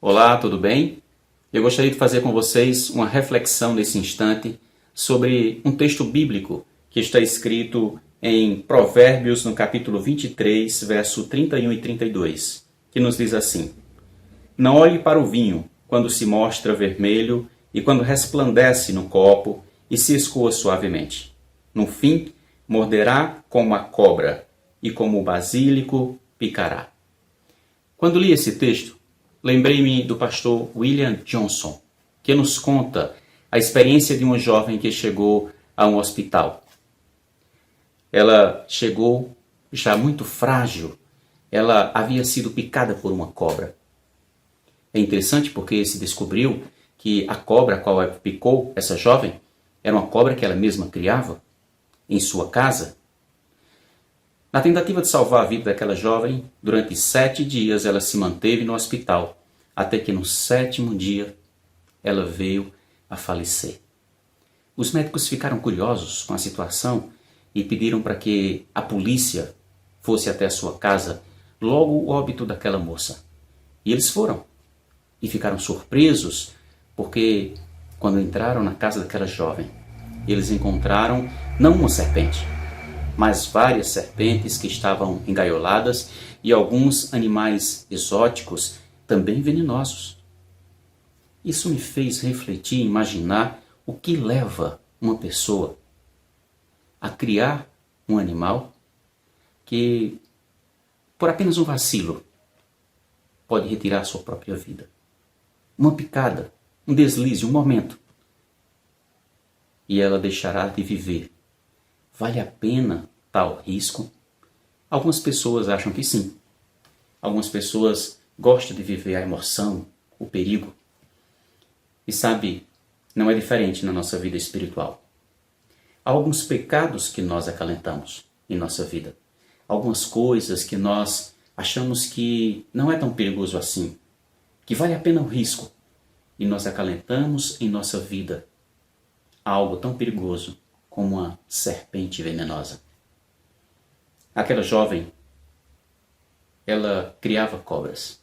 Olá, tudo bem? Eu gostaria de fazer com vocês uma reflexão nesse instante sobre um texto bíblico que está escrito em Provérbios, no capítulo 23, verso 31 e 32, que nos diz assim: Não olhe para o vinho quando se mostra vermelho e quando resplandece no copo e se escoa suavemente. No fim, morderá como a cobra e como o basílico picará. Quando li esse texto, lembrei-me do pastor William Johnson, que nos conta a experiência de uma jovem que chegou a um hospital. Ela chegou já muito frágil, ela havia sido picada por uma cobra. É interessante porque se descobriu que a cobra a qual picou essa jovem era uma cobra que ela mesma criava em sua casa. Na tentativa de salvar a vida daquela jovem, durante 7 dias ela se manteve no hospital, até que no 7º dia ela veio a falecer. Os médicos ficaram curiosos com a situação e pediram para que a polícia fosse até a sua casa logo o óbito daquela moça. E eles foram e ficaram surpresos porque quando entraram na casa daquela jovem, eles encontraram não uma serpente, mas várias serpentes que estavam engaioladas e alguns animais exóticos também venenosos. Isso me fez refletir e imaginar o que leva uma pessoa a criar um animal que, por apenas um vacilo, pode retirar sua própria vida. Uma picada, um deslize, um momento, e ela deixará de viver. Vale a pena tal risco? Algumas pessoas acham que sim. Algumas pessoas gostam de viver a emoção, o perigo. E sabe, não é diferente na nossa vida espiritual. Há alguns pecados que nós acalentamos em nossa vida. Algumas coisas que nós achamos que não é tão perigoso assim, que vale a pena o risco. E nós acalentamos em nossa vida algo tão perigoso como uma serpente venenosa. Aquela jovem, ela criava cobras.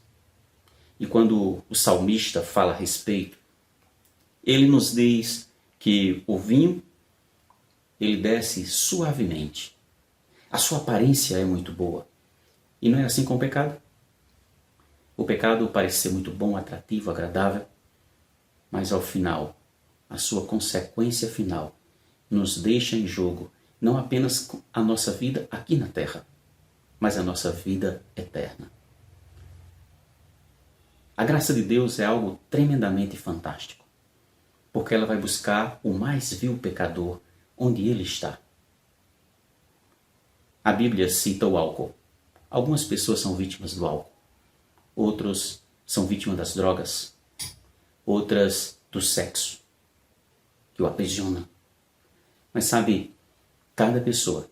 E quando o salmista fala a respeito, ele nos diz que o vinho, ele desce suavemente. A sua aparência é muito boa. E não é assim com o pecado? O pecado parece ser muito bom, atrativo, agradável, mas ao final, a sua consequência final, nos deixa em jogo não apenas a nossa vida aqui na terra, mas a nossa vida eterna. A graça de Deus é algo tremendamente fantástico, porque ela vai buscar o mais vil pecador onde ele está. A Bíblia cita o álcool. Algumas pessoas são vítimas do álcool, outros são vítimas das drogas, outras do sexo, que o aprisiona. Mas sabe, cada pessoa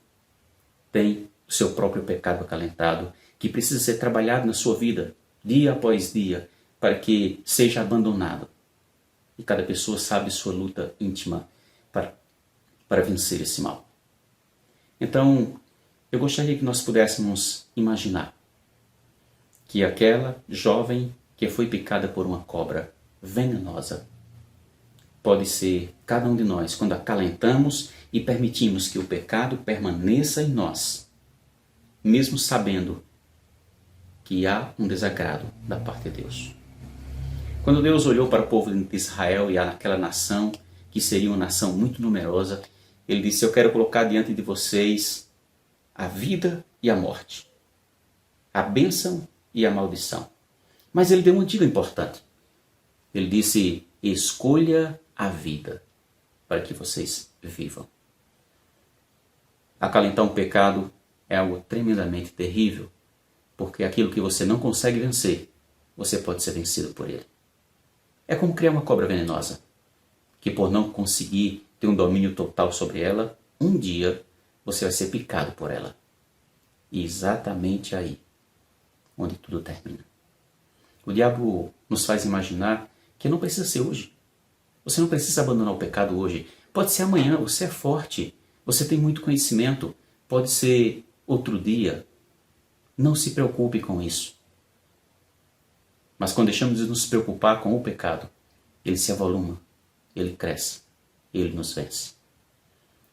tem o seu próprio pecado acalentado que precisa ser trabalhado na sua vida, dia após dia, para que seja abandonado. E cada pessoa sabe sua luta íntima para vencer esse mal. Então, eu gostaria que nós pudéssemos imaginar que aquela jovem que foi picada por uma cobra venenosa pode ser cada um de nós quando acalentamos e permitimos que o pecado permaneça em nós, mesmo sabendo que há um desagrado da parte de Deus. Quando Deus olhou para o povo de Israel e aquela nação, que seria uma nação muito numerosa, ele disse: eu quero colocar diante de vocês a vida e a morte, a bênção e a maldição. Mas ele deu uma dica importante. Ele disse: escolha a vida para que vocês vivam. Acalentar um pecado é algo tremendamente terrível, porque aquilo que você não consegue vencer, você pode ser vencido por ele. É como criar uma cobra venenosa, que por não conseguir ter um domínio total sobre ela, um dia você vai ser picado por ela. E exatamente aí, onde tudo termina. O diabo nos faz imaginar que não precisa ser hoje. Você não precisa abandonar o pecado hoje. Pode ser amanhã, você é forte, você tem muito conhecimento, pode ser outro dia. Não se preocupe com isso. Mas quando deixamos de nos preocupar com o pecado, ele se avoluma, ele cresce, ele nos vence.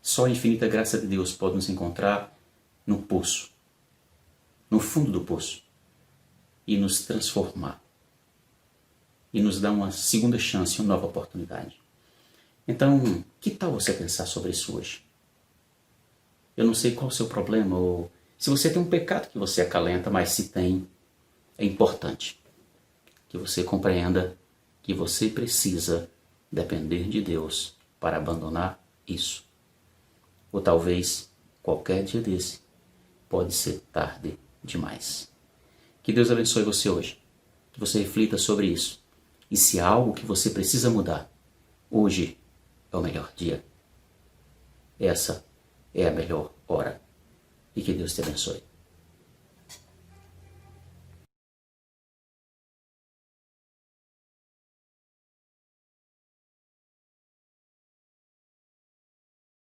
Só a infinita graça de Deus pode nos encontrar no poço, no fundo do poço, e nos transformar. E nos dar uma segunda chance, uma nova oportunidade. Então, que tal você pensar sobre isso hoje? Eu não sei qual é o seu problema, ou se você tem um pecado que você acalenta, mas se tem, é importante que você compreenda que você precisa depender de Deus para abandonar isso. Ou talvez, qualquer dia desse, pode ser tarde demais. Que Deus abençoe você hoje, que você reflita sobre isso. E se há algo que você precisa mudar, hoje é o melhor dia. Essa é a melhor hora. E que Deus te abençoe.